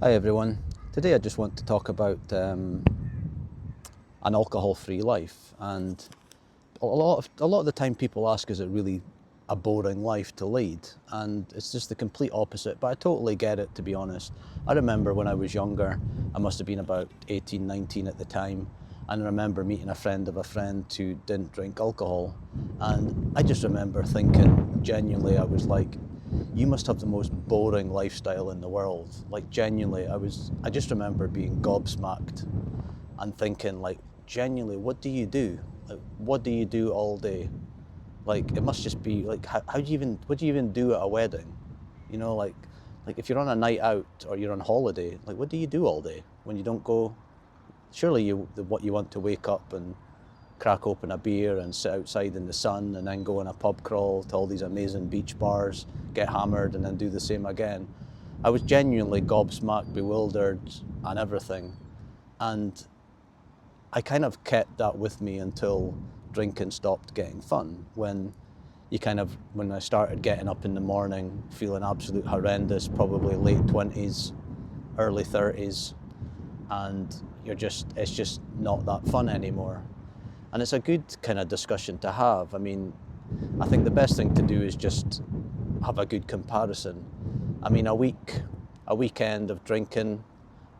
Hi everyone. Today I just want to talk about an alcohol-free life, and a lot of the time people ask, is it really a boring life to lead? And it's just the complete opposite. But I totally get it, to be honest. I remember when I was younger, I must have been about 18, 19 at the time, and I remember meeting a friend of a friend who didn't drink alcohol, and I just remember thinking, genuinely, I was like, you must have the most boring lifestyle in the world. Like, genuinely, I just remember being gobsmacked and thinking, like, genuinely, what do you do? Like, what do you do all day? Like, it must just be like, how do you even, what do you even do at a wedding? You know, like if you're on a night out or you're on holiday, like, what do you do all day when you don't go? Surely what you want to wake up and crack open a beer and sit outside in the sun and then go on a pub crawl to all these amazing beach bars, get hammered and then do the same again. I was genuinely gobsmacked, bewildered and everything. And I kind of kept that with me until drinking stopped getting fun. When I started getting up in the morning feeling absolute horrendous, probably late 20s, early 30s, and it's just not that fun anymore. And it's a good kind of discussion to have. I mean, I think the best thing to do is just have a good comparison. I mean, a weekend of drinking,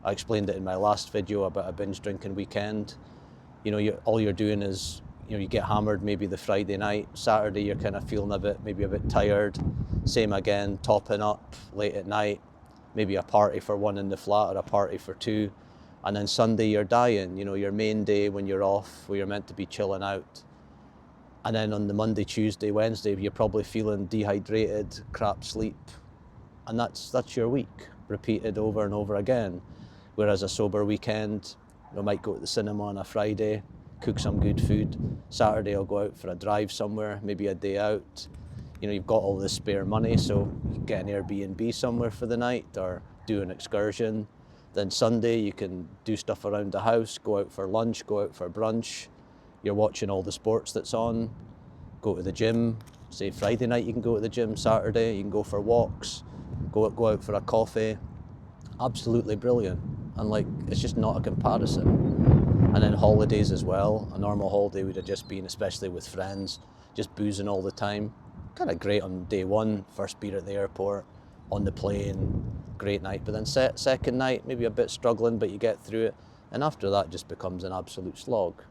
I explained it in my last video about a binge drinking weekend. You know, all you're doing is, you get hammered maybe the Friday night, Saturday you're kind of feeling maybe a bit tired. Same again, topping up late at night, maybe a party for one in the flat or a party for two. And then Sunday you're dying, your main day when you're off, where you're meant to be chilling out. And then on the Monday, Tuesday, Wednesday, you're probably feeling dehydrated, crap sleep. And that's your week, repeated over and over again. Whereas a sober weekend, I might go to the cinema on a Friday, cook some good food. Saturday I'll go out for a drive somewhere, maybe a day out. You've got all this spare money, so you get an Airbnb somewhere for the night or do an excursion. Then Sunday you can do stuff around the house, go out for lunch, go out for brunch. You're watching all the sports that's on, go to the gym. Say Friday night you can go to the gym, Saturday you can go for walks, go out for a coffee. Absolutely brilliant. And it's just not a comparison. And then holidays as well. A normal holiday would have just been, especially with friends, just boozing all the time. Kind of great on day one, first beer at the airport, on the plane, great night. But then second night, maybe a bit struggling, but you get through it. And after that, just becomes an absolute slog.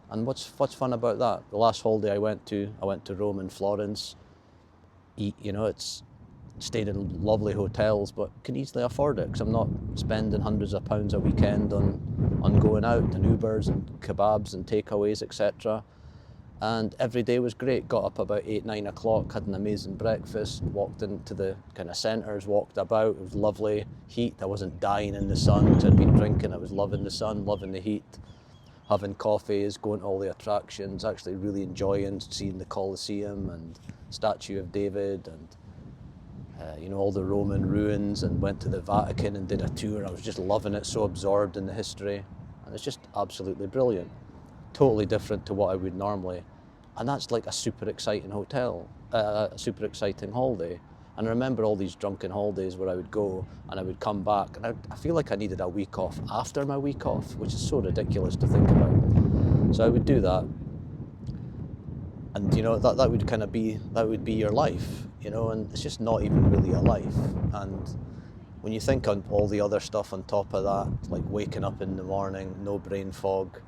And what's fun about that? The last holiday I went to Rome and Florence. It's stayed in lovely hotels, but can easily afford it because I'm not spending hundreds of pounds a weekend on going out and Ubers and kebabs and takeaways, etc. And every day was great. Got up about 8, 9 o'clock, had an amazing breakfast, walked into the kind of centres, walked about. It was lovely heat. I wasn't dying in the sun because I'd been drinking. I was loving the sun, loving the heat, having coffees, going to all the attractions, actually really enjoying seeing the Colosseum and Statue of David and all the Roman ruins, and went to the Vatican and did a tour. I was just loving it, so absorbed in the history. And it's just absolutely brilliant. Totally different to what I would normally. And that's like a super exciting a super exciting holiday. And I remember all these drunken holidays where I would go and I would come back and I feel like I needed a week off after my week off, which is so ridiculous to think about. So I would do that. And that would kind of be your life, and it's just not even really a life. And when you think on all the other stuff on top of that, like waking up in the morning, no brain fog,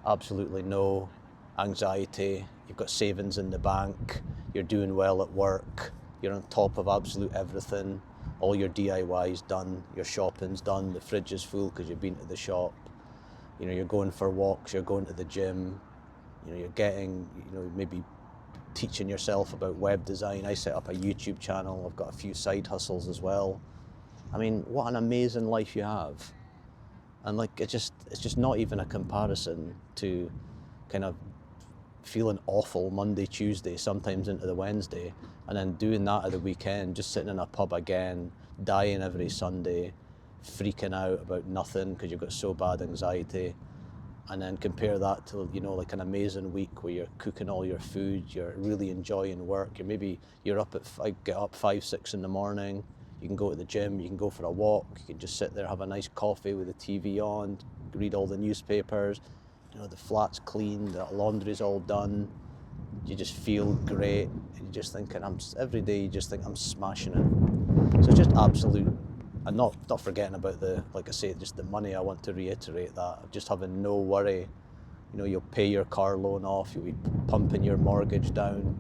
absolutely no anxiety, you've got savings in the bank, you're doing well at work, you're on top of absolute everything, all your DIY's done, your shopping's done, the fridge is full because you've been to the shop, you're going for walks, you're going to the gym, you're getting, maybe teaching yourself about web design. I set up a YouTube channel. I've got a few side hustles as well. I mean, what an amazing life you have. And it's just not even a comparison to kind of feeling awful Monday, Tuesday, sometimes into the Wednesday, and then doing that at the weekend, just sitting in a pub again, dying every Sunday, freaking out about nothing because you've got so bad anxiety. And then compare that to, like an amazing week where you're cooking all your food, you're really enjoying work. You're up I get up 5, 6 in the morning, You can go to the gym, you can go for a walk, you can just sit there, have a nice coffee with the TV on, read all the newspapers, the flat's clean, the laundry's all done, you just feel great, you're just thinking, every day you just think, I'm smashing it. So it's just absolute, and not forgetting about like I say, just the money. I want to reiterate that, just having no worry. You'll pay your car loan off, you'll be pumping your mortgage down,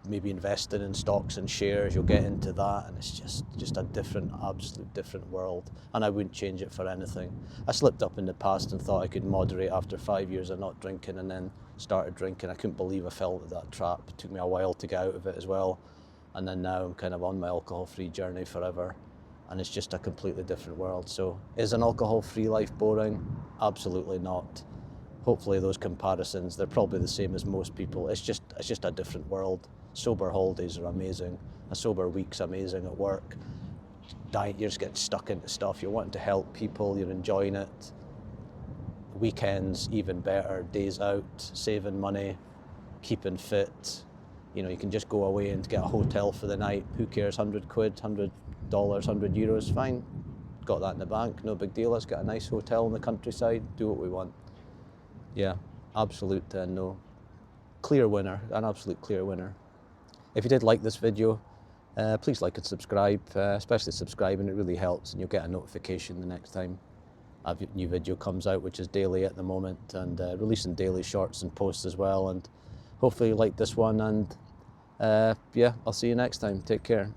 maybe investing in stocks and shares, you'll get into that, and it's just a different, absolute different world, and I wouldn't change it for anything. I slipped up in the past and thought I could moderate after 5 years of not drinking, and then started drinking. I couldn't believe I fell into that trap. It took me a while to get out of it as well, and then now I'm kind of on my alcohol-free journey forever, and it's just a completely different world. So is an alcohol-free life boring? Absolutely not. Hopefully those comparisons, they're probably the same as most people. It's just a different world. Sober holidays are amazing. A sober week's amazing at work. You're just getting stuck into stuff. You're wanting to help people. You're enjoying it. Weekends, even better. Days out, saving money, keeping fit. You can just go away and get a hotel for the night. Who cares? 100 quid, $100, 100 euros, fine. Got that in the bank, no big deal. Let's get a nice hotel in the countryside, do what we want. Yeah, absolute clear winner, an absolute clear winner. If you did like this video, please like and subscribe, especially subscribing, it really helps, and you'll get a notification the next time a new video comes out, which is daily at the moment, and releasing daily shorts and posts as well. And hopefully you like this one, and yeah, I'll see you next time. Take care.